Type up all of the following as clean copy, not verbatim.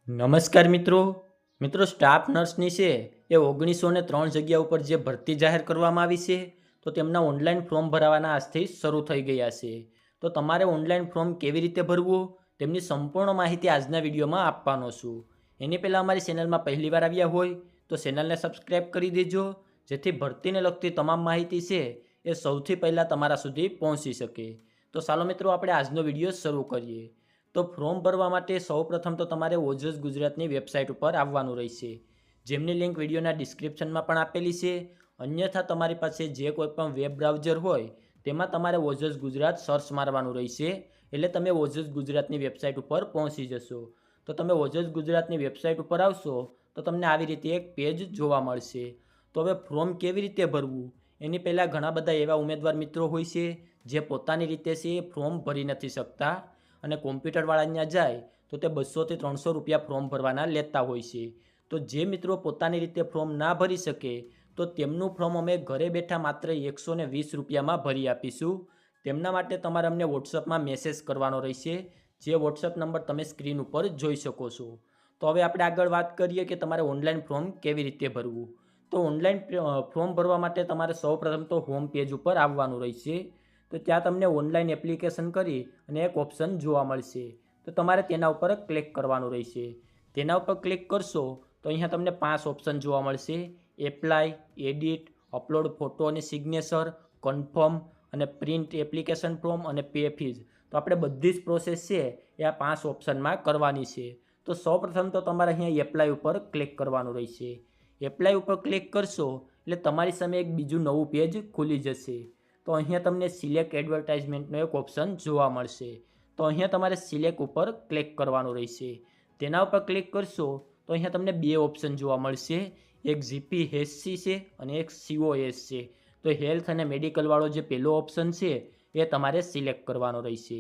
નમસ્કાર મિત્રો સ્ટાફ નર્સની છે એ 1903 જગ્યા ઉપર જે ભરતી જાહેર કરવામાં આવી છે તો તેમના ઓનલાઈન ફોર્મ ભરાવાના આજથી શરૂ થઈ ગયા છે. તો તમારે ઓનલાઈન ફોર્મ કેવી રીતે ભરવું તેમની સંપૂર્ણ માહિતી આજના વિડીયોમાં આપવાનો છું. એની પહેલાં અમારી ચેનલમાં પહેલીવાર આવ્યા હોય તો ચેનલને સબસ્ક્રાઈબ કરી દેજો, જેથી ભરતીને લગતી તમામ માહિતી છે એ સૌથી પહેલાં તમારા સુધી પહોંચી શકે. તો ચાલો મિત્રો આપણે આજનો વિડીયો શરૂ કરીએ. તો ફોર્મ ભરવા માટે સૌપ્રથમ તો તમારે ઓજસ ગુજરાતની વેબસાઇટ ઉપર આવવાનું રહેશે, જેમની લિંક વિડીયોના ડિસ્ક્રિપ્શનમાં પણ આપેલી છે. અન્યથા તમારી પાસે જે કોઈ પણ વેબ બ્રાઉઝર હોય તેમાં તમારે ઓજસ ગુજરાત સર્ચ મારવાનું રહેશે, એટલે તમે ઓજસ ગુજરાતની વેબસાઇટ ઉપર પહોંચી જશો. તો તમે ઓજસ ગુજરાતની વેબસાઇટ ઉપર આવશો તો તમને આવી રીતે એક પેજ જોવા મળશે. તો હવે ફોર્મ કેવી રીતે ભરવું એની પહેલાં ઘણા બધા એવા ઉમેદવાર મિત્રો હોય છે જે પોતાની રીતે છે એ ફોર્મ ભરી નથી શકતા, અને કોમ્પ્યુટરવાળા ત્યાં જાય તો તે 200 થી 300 રૂપિયા ફોર્મ ભરવાના લેતા હોય છે. તો જે મિત્રો પોતાની રીતે ફોર્મ ના ભરી શકે તો તેમનું ફોર્મ અમે ઘરે બેઠા માત્ર 120 રૂપિયામાં ભરી આપીશું. તેમના માટે તમારે અમને વોટ્સઅપમાં મેસેજ કરવાનો રહેશે, જે વોટ્સઅપ નંબર તમે સ્ક્રીન ઉપર જોઈ શકો છો. તો હવે આપણે આગળ વાત કરીએ કે તમારે ઓનલાઈન ફોર્મ કેવી રીતે ભરવું. તો ઓનલાઈન ફોર્મ ભરવા માટે તમારે સૌપ્રથમ તો હોમ પેજ ઉપર આવવાનું રહેશે. તો ત્યાં તમને ઓનલાઈન એપ્લિકેશન કરી અને એક ઓપ્શન જોવા મળશે, તો તમારે તેના ઉપર ક્લિક કરવાનું રહેશે. તેના ઉપર ક્લિક કરશો તો અહીંયા તમને 5 ઓપ્શન જોવા મળશે: એપ્લાય, એડિટ, અપલોડ ફોટો અને સિગ્નેચર, કન્ફર્મ અને પ્રિન્ટ એપ્લિકેશન ફોર્મ અને પે ફીઝ. તો આપણે બધી જ પ્રોસેસ છે એ આ 5 ઓપ્શનમાં કરવાની છે. તો સૌપ્રથમ તો તમારે અહીંયા એપ્લાય ઉપર ક્લિક કરવાનું રહેશે. એપ્લાય ઉપર ક્લિક કરશો એટલે તમારી સામે એક બીજું નવું પેજ ખુલી જશે. તો અહીંયા તમને સિલેક્ટ એડવર્ટાઇઝમેન્ટનો એક ઓપ્શન જોવા મળશે. તો અહીંયા તમારે સિલેક્ટ ઉપર ક્લિક કરવાનું રહેશે. તેના ઉપર ક્લિક કરશો તો અહીંયા તમને 2 ઓપ્શન જોવા મળશે, એક જીપીએસસી છે અને એક સીઓએસ છે. તો હેલ્થ અને મેડિકલવાળો જે પહેલો ઓપ્શન છે એ તમારે સિલેક્ટ કરવાનો રહેશે.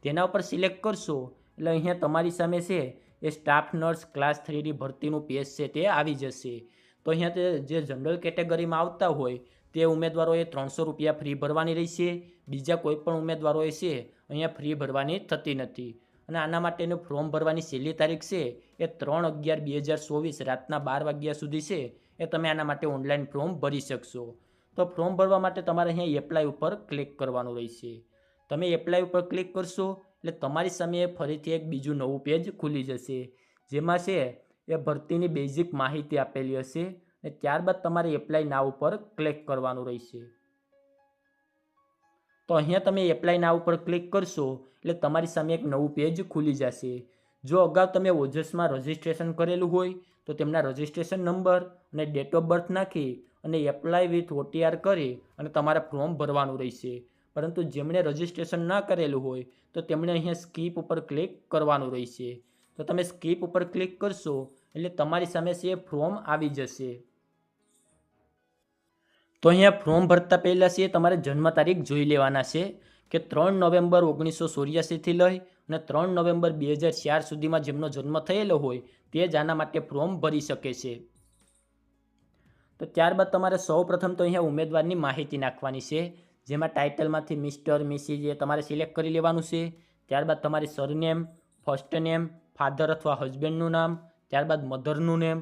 તેના ઉપર સિલેક્ટ કરશો એટલે અહીંયા તમારી સામે છે એ સ્ટાફ નર્સ ક્લાસ 3ની ભરતીનું પેજ છે તે આવી જશે. તો અહીંયા તે જે જનરલ કેટેગરીમાં આવતા હોય તે ઉમેદવારોએ 300 રૂપિયા ફ્રી ભરવાની રહેશે. બીજા કોઈ પણ ઉમેદવારોએ છે અહીંયા ફ્રી ભરવાની થતી નથી. અને આના માટેનું ફોર્મ ભરવાની છેલ્લી તારીખ છે એ 3/11/2024 રાતના 12 વાગ્યા સુધી છે એ તમે આના માટે ઓનલાઈન ફોર્મ ભરી શકશો. તો ફોર્મ ભરવા માટે તમારે અહીંયા એપ્લાય ઉપર ક્લિક કરવાનું રહેશે. તમે એપ્લાય ઉપર ક્લિક કરશો એટલે તમારી સામે ફરીથી એક બીજું નવું પેજ ખુલી જશે, જેમાં છે એ ભરતીની બેઝિક માહિતી આપેલી હશે, અને ત્યારબાદ તમારે એપ્લાય નાવ ઉપર ક્લિક કરવાનું રહેશે. તો અહીંયા તમે એપ્લાય નાવ ઉપર ક્લિક કરશો એટલે તમારી સામે એક નવું પેજ ખુલી જશે. જો અગાઉ તમે ઓજસમાં રજિસ્ટ્રેશન કરેલું હોય તો તેમના રજિસ્ટ્રેશન નંબર અને ડેટ ઓફ બર્થ નાખી અને એપ્લાય વિથ OTR કરી અને તમારે ફોર્મ ભરવાનું રહેશે. પરંતુ જેમણે રજિસ્ટ્રેશન ના કરેલું હોય તો તેમણે અહીંયા સ્કીપ ઉપર ક્લિક કરવાનું રહેશે. તો તમે સ્કીપ ઉપર ક્લિક કરશો એટલે તમારી સામે છે ફોર્મ આવી જશે. તો અહીંયા ફોર્મ ભરતા પહેલાં છે તમારે જન્મ તારીખ જોઈ લેવાના છે કે 3 નવેમ્બર 1984થી લઈ અને 3 નવેમ્બર 2004 સુધીમાં જેમનો જન્મ થયેલો હોય તે જ આના માટે ફોર્મ ભરી શકે છે. તો ત્યારબાદ તમારે સૌપ્રથમ તો અહીંયા ઉમેદવારની માહિતી નાખવાની છે, જેમાં ટાઇટલમાંથી મિસ્ટર, મિસિસ એ તમારે સિલેક્ટ કરી લેવાનું છે. ત્યારબાદ તમારી સરનેમ, ફર્સ્ટ નેમ, ફાધર અથવા હસબન્ડનું નામ, ત્યારબાદ મધરનું નેમ,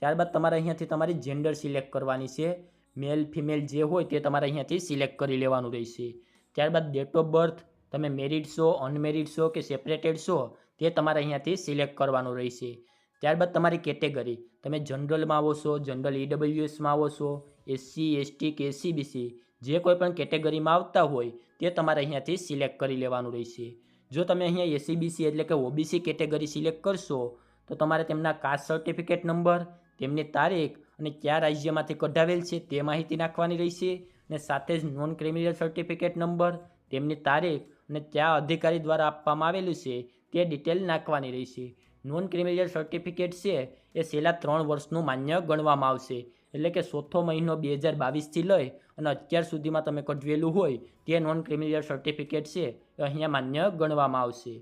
ત્યારબાદ તમારે અહીંયાથી તમારી જેન્ડર સિલેક્ટ કરવાની છે. મેલ ફિમેલ જે હોય તે તમારે અહીંયાથી સિલેક્ટ કરી લેવાનું રહેશે. ત્યારબાદ ડેટ ઓફ બર્થ, તમે મેરિડ છો, અનમેરિડ છો કે સેપરેટેડ છો તે તમારે અહીંયાથી સિલેક્ટ કરવાનું રહેશે. ત્યારબાદ તમારી કેટેગરી, તમે જનરલમાં આવો છો, જનરલ EWSમાં આવો છો, SC ST કે SCBC જે કોઈ પણ કેટેગરીમાં આવતા હોય તે તમારે અહીંયાથી સિલેક્ટ કરી લેવાનું રહેશે. જો તમે અહીંયા SCBC એટલે કે OBC કેટેગરી સિલેક્ટ કરશો તો તમારે તેમના કાસ્ટ સર્ટિફિકેટ નંબર, તેમની તારીખ અને કયા રાજ્યમાંથી કઢાવેલ છે તે માહિતી નાખવાની રહેશે, અને સાથે જ નોન ક્રિમિનલ સર્ટિફિકેટ નંબર, તેમની તારીખ અને કયા અધિકારી દ્વારા આપવામાં આવેલું છે તે ડિટેલ નાખવાની રહેશે. નોન ક્રિમિનલ સર્ટિફિકેટ છે એ છેલ્લા 3 વર્ષનું માન્ય ગણવામાં આવશે, એટલે કે 4થો મહિનો 2022થી લઈ અને અત્યાર સુધીમાં તમે કઢવેલું હોય તે નોન ક્રિમિનલ સર્ટિફિકેટ છે એ અહીંયા માન્ય ગણવામાં આવશે.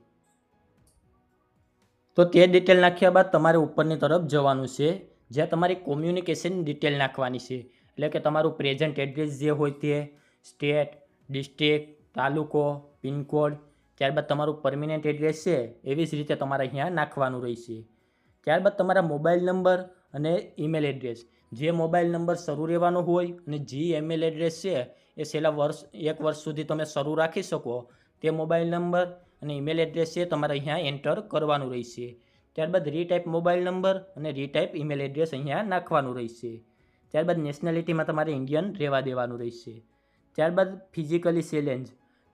તો તે ડિટેલ નાખ્યા બાદ તમારે ઉપરની તરફ જવાનું છે, જ્યાં તમારી કોમ્યુનિકેશન ડિટેલ નાખવાની છે, એટલે કે તમારું પ્રેઝન્ટ એડ્રેસ જે હોય તે, સ્ટેટ, ડિસ્ટ્રિક્ટ, તાલુકો, પિનકોડ, ત્યારબાદ તમારું પરમિનન્ટ એડ્રેસ છે એવી જ રીતે તમારે અહીંયા નાખવાનું રહેશે. ત્યારબાદ તમારા મોબાઈલ નંબર અને ઈમેલ એડ્રેસ, જે મોબાઈલ નંબર શરૂ રહેવાનો હોય અને જે ઈમેલ એડ્રેસ છે એ છેલ્લા 1 વર્ષ સુધી તમે શરૂ રાખી શકો તે મોબાઈલ નંબર અને ઈમેલ એડ્રેસ છે તમારે અહીંયા એન્ટર કરવાનું રહેશે. ત્યારબાદ રીટાઈપ મોબાઈલ નંબર અને રીટાઈપ ઈમેલ એડ્રેસ અહીંયા નાખવાનું રહેશે. ત્યારબાદ નેશનાલિટીમાં તમારે ઇન્ડિયન રહેવા દેવાનું રહેશે. ત્યારબાદ ફિઝિકલી ચેલેન્જ,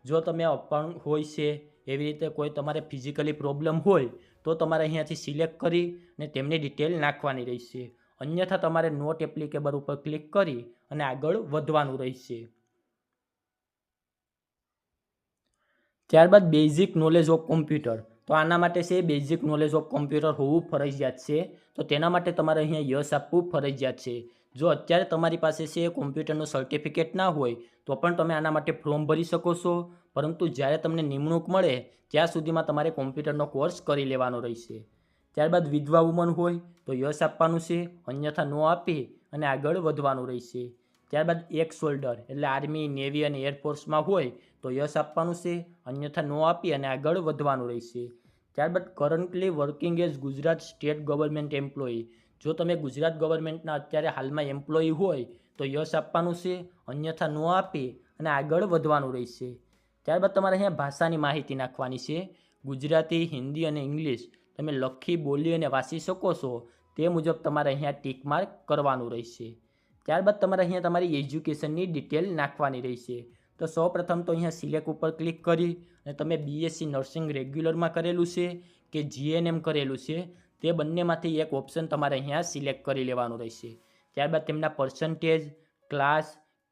જો તમે અપંગ હોય છે એવી રીતે કોઈ તમારે ફિઝિકલી પ્રોબ્લેમ હોય તો તમારે અહીંયાથી સિલેક્ટ કરી અને તેમની ડિટેલ નાખવાની રહેશે. અન્યથા તમારે નોટ એપ્લિકેબલ ઉપર ક્લિક કરી અને આગળ વધવાનું રહેશે. ત્યારબાદ બેઝિક નોલેજ ઓફ કોમ્પ્યુટર, તો આના માટે છે બેઝિક નોલેજ ઓફ કોમ્પ્યુટર હોવું ફરજિયાત છે. તો તેના માટે તમારે અહીંયા યસ આપવું ફરજિયાત છે. જો અત્યારે તમારી પાસે છે કોમ્પ્યુટરનું સર્ટિફિકેટ ના હોય તો પણ તમે આના માટે ફોર્મ ભરી શકો છો, પરંતુ જ્યારે તમને નિમણૂક મળે ત્યાં સુધીમાં તમારે કોમ્પ્યુટરનો કોર્સ કરી લેવાનો રહેશે. ત્યારબાદ વિધવા વુમન હોય તો યસ આપવાનું છે, અન્યથા નો આપી અને આગળ વધવાનું રહેશે. ત્યારબાદ એક્સ સોલ્ડર એટલે આર્મી, નેવી અને એરફોર્સમાં હોય તો યસ આપવાનું છે, અન્યથા નો આપી અને આગળ વધવાનું રહેશે. ત્યારબાદ currently working as Gujarat state government employee, જો તમે ગુજરાત ગવર્મેન્ટના અત્યારે હાલમાં એમ્પ્લોયી હોય તો યસ આપવાનું છે, અન્યથા નો આપી અને આગળ વધવાનું રહેશે. ત્યારબાદ તમારે અહીંયા ભાષાની માહિતી નાખવાની છે. ગુજરાતી, હિન્દી અને ઇંગ્લિશ તમે લખી, બોલી અને વાંચી શકો છો તે મુજબ તમારે અહીંયા ટીક માર્ક કરવાનું રહેશે. ત્યારબાદ તમારે અહીંયા તમારી એજ્યુકેશનની ડિટેલ નાખવાની રહેશે. તો સૌપ્રથમ તો અહીંયા સિલેક્ટ ઉપર ક્લિક કરી અને તમે બીએસસી નર્સિંગ રેગ્યુલરમાં કરેલું છે કે જીએનએમ કરેલું છે તે બંનેમાંથી એક ઓપ્શન તમારે અહીંયા સિલેક્ટ કરી લેવાનું રહેશે. ત્યારબાદ તેમના પર્સન્ટેજ, ક્લાસ,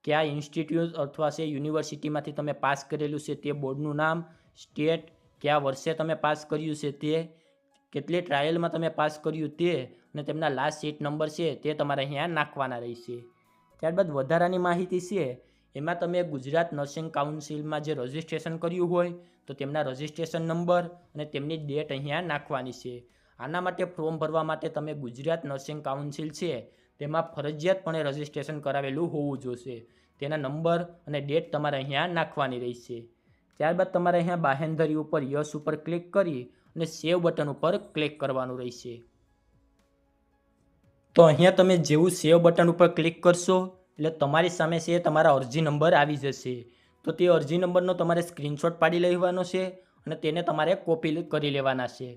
કયા ઇન્સ્ટિટ્યૂટ અથવા છે યુનિવર્સિટીમાંથી તમે પાસ કરેલું છે તે બોર્ડનું નામ, સ્ટેટ, કયા વર્ષે તમે પાસ કર્યું છે તે, કેટલી ટ્રાયલમાં તમે પાસ કર્યું તે અને તેમના લાસ્ટ સીટ નંબર છે તે તમારે અહીંયા નાખવાના રહેશે. ત્યારબાદ વધારાની માહિતી છે એમાં તમે ગુજરાત નર્સિંગ કાઉન્સિલમાં જે રજિસ્ટ્રેશન કર્યું હોય તો તેમના રજિસ્ટ્રેશન નંબર અને તેમની ડેટ અહીંયા નાખવાની છે. આના માટે ફોર્મ ભરવા માટે તમે ગુજરાત નર્સિંગ કાઉન્સિલ છે તેમાં ફરજિયાતપણે રજિસ્ટ્રેશન કરાવેલું હોવું જોશે. તેના નંબર અને ડેટ તમારે અહીંયા નાખવાની રહેશે. ત્યારબાદ તમારે અહીંયા બાહેંધરી ઉપર યસ ઉપર ક્લિક કરી અને સેવ બટન ઉપર ક્લિક કરવાનું રહેશે. તો અહીંયા તમે જેવું સેવ બટન ઉપર ક્લિક કરશો એટલે તમારી સામે છે તમારા અરજી નંબર આવી જશે. તો તે અરજી નંબરનો તમારે સ્ક્રીનશોટ પાડી લેવાનો છે અને તેને તમારે કોપી કરી લેવાના છે.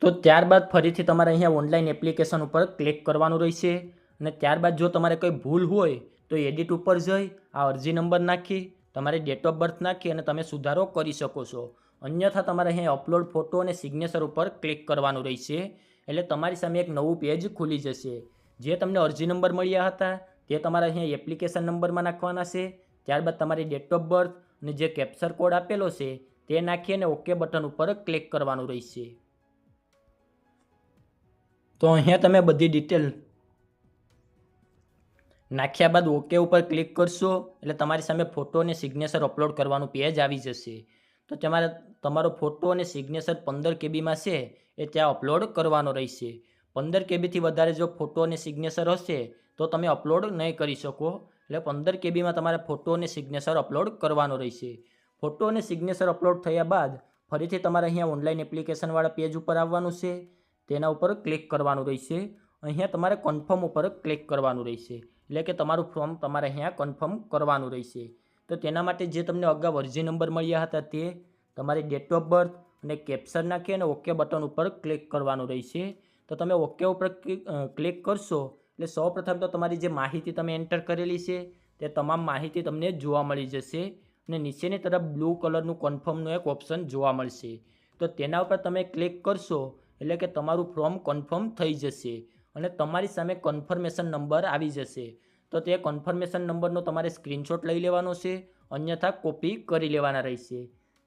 તો ત્યારબાદ ફરીથી તમારે અહીંયા ઓનલાઈન એપ્લિકેશન ઉપર ક્લિક કરવાનું રહેશે અને ત્યારબાદ જો તમારે કોઈ ભૂલ હોય તો એડિટ ઉપર જઈ આ અરજી નંબર નાખી તમારી ડેટ ઓફ બર્થ નાખી અને તમે સુધારો કરી શકો છો. અન્યથા તમારે અહીંયા અપલોડ ફોટો અને સિગ્નેચર ઉપર ક્લિક કરવાનું રહેશે એટલે તમારી સામે એક નવું પેજ ખુલી જશે. જે તમને અરજી નંબર મળ્યા હતા તે તમારે અહીંયા એપ્લિકેશન નંબરમાં નાખવાના છે. ત્યારબાદ તમારી ડેટ ઓફ બર્થ અને જે કેપ્ચર કોડ આપેલો છે તે નાખી અને ઓકે બટન ઉપર ક્લિક કરવાનું રહેશે. તો અહીંયા તમે બધી ડિટેલ નાખ્યા બાદ ઓકે ઉપર ક્લિક કરશો એટલે તમારી સામે ફોટો અને સિગ્નેચર અપલોડ કરવાનું પેજ આવી જશે. તો તમારો ફોટો અને સિગ્નેચર 15 કેબીમાં છે એ ત્યાં અપલોડ કરવાનો રહેશે. 15 કેબીથી વધારે જો ફોટો અને સિગ્નેચર હશે તો તમે અપલોડ નહીં કરી શકો. એટલે 15 કેબીમાં તમારે ફોટો અને સિગ્નેચર અપલોડ કરવાનો રહેશે. ફોટો અને સિગ્નેચર અપલોડ થયા બાદ ફરીથી તમારે અહીંયા ઓનલાઈન એપ્લિકેશનવાળા પેજ ઉપર આવવાનું છે. તેના ઉપર ક્લિક કરવાનું રહેશે. અહીંયા તમારે કન્ફર્મ ઉપર ક્લિક કરવાનું રહેશે. એટલે કે તમારું ફોર્મ તમારે અહીંયા કન્ફર્મ કરવાનું રહેશે. તો તેના માટે જે તમને અગાઉ અરજી નંબર મળ્યા હતા તે, તમારી ડેટ ઓફ બર્થ અને કેપ્ચર નાખી અને ઓકે બટન ઉપર ક્લિક કરવાનું રહેશે. તો તમે ઓકે ઉપર ક્લિક કરશો એટલે સૌપ્રથમ તો તમારી જે માહિતી તમે એન્ટર કરેલી છે તે તમામ માહિતી તમને જોવા મળી જશે અને નીચેની તરફ બ્લુ કલરનું કન્ફર્મનું એક ઓપ્શન જોવા મળશે. તો તેના ઉપર તમે ક્લિક કરશો એટલે કે તમારું ફોર્મ કન્ફર્મ થઈ જશે અને તમારી સામે કન્ફર્મેશન નંબર આવી જશે. તો તે કન્ફર્મેશન નંબરનો તમારે સ્ક્રીનશોટ લઈ લેવાનો છે, અન્યથા કોપી કરી લેવાના રહેશે.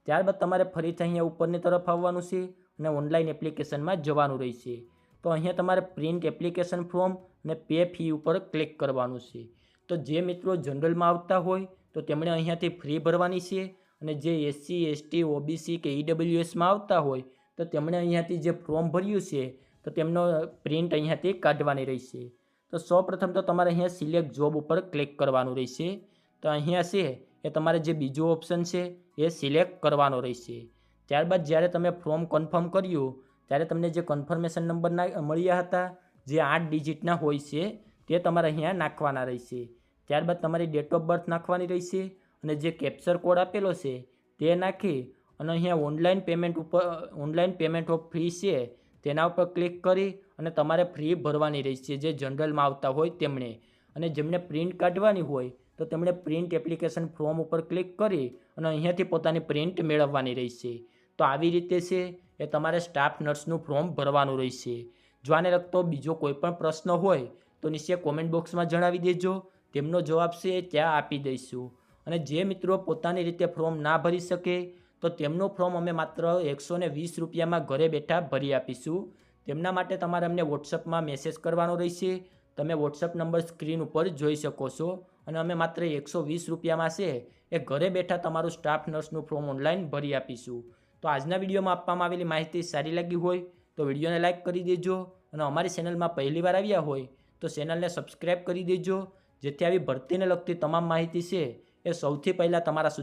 ત્યારબાદ તમારે ફરીથી અહીંયા ઉપરની તરફ આવવાનું છે અને ઓનલાઈન એપ્લિકેશનમાં જવાનું રહેશે. તો અહીંયા તમારે પ્રિન્ટ એપ્લિકેશન ફોર્મ અને પે ફી ઉપર ક્લિક કરવાનું છે. તો જે મિત્રો જનરલમાં આવતા હોય તો તેમણે અહીંયાથી ફ્રી ભરવાની છે અને જે એસસી, એસટી, ઓબીસી કે ઈડબ્લ્યુએસમાં આવતા હોય તો તેમણે અહીંયાથી જે ફોર્મ ભર્યું છે તો તેમનો પ્રિન્ટ અહીંયાથી કાઢવાની રહેશે. તો સૌપ્રથમ તો તમારે અહીંયા સિલેક્ટ જોબ ઉપર ક્લિક કરવાનું રહેશે. તો અહીંયા છે એ તમારે જે બીજો ઓપ્શન છે એ સિલેક્ટ કરવાનો રહેશે. ત્યારબાદ જ્યારે તમે ફોર્મ કન્ફર્મ કર્યું ત્યારે તમને જે કન્ફર્મેશન નંબર મળ્યા હતા જે 8 ડિજિટના હોય છે તે તમારે અહીંયા નાખવાના રહેશે. ત્યારબાદ તમારી ડેટ ઓફ બર્થ નાખવાની રહેશે અને જે કેપ્ચર કોડ આપેલો છે તે નાખી અને અહીંયા ઓનલાઈન પેમેન્ટ ઓફ ફી છે તેના ઉપર ક્લિક કરી અને તમારે ફી ભરવાની રહેશે જે જનરલમાં આવતા હોય તેમણે. અને જેમને પ્રિન્ટ કાઢવાની હોય તો તેમણે પ્રિન્ટ એપ્લિકેશન ફોર્મ ઉપર ક્લિક કરી અને અહીંયાથી પોતાની પ્રિન્ટ મેળવવાની રહેશે. તો આવી રીતે છે એ તમારે સ્ટાફ નર્સનું ફોર્મ ભરવાનું રહેશે. જો આને લગતો બીજો કોઈ પણ પ્રશ્ન હોય તો નીચે કોમેન્ટ બોક્સમાં જણાવી દેજો, તેમનો જવાબ છે એ ત્યાં આપી દઈશું. અને જે મિત્રો પોતાની રીતે ફોર્મ ના ભરી શકે તો તેમનું ફોર્મ અમે માત્ર 120 રૂપિયામાં ઘરે બેઠા ભરી આપીશું. તેમના માટે તમારે અમને વોટ્સઅપમાં મેસેજ કરવાનો રહેશે. તમે વોટ્સઅપ નંબર સ્ક્રીન ઉપર જોઈ શકો છો અને અમે માત્ર 120 રૂપિયામાં છે એ ઘરે બેઠા તમારું સ્ટાફ નર્સનું ફોર્મ ઓનલાઈન ભરી આપીશું. તો આજના વિડીયોમાં આપવામાં આવેલી માહિતી સારી લાગી હોય તો વિડીયોને લાઇક કરી દેજો અને અમારી ચેનલમાં પહેલીવાર આવ્યા હોય તો ચેનલને સબસ્ક્રાઈબ કરી દેજો જેથી આવી ભરતીને લગતી તમામ માહિતી છે એ સૌથી પહેલાં તમારા સુધી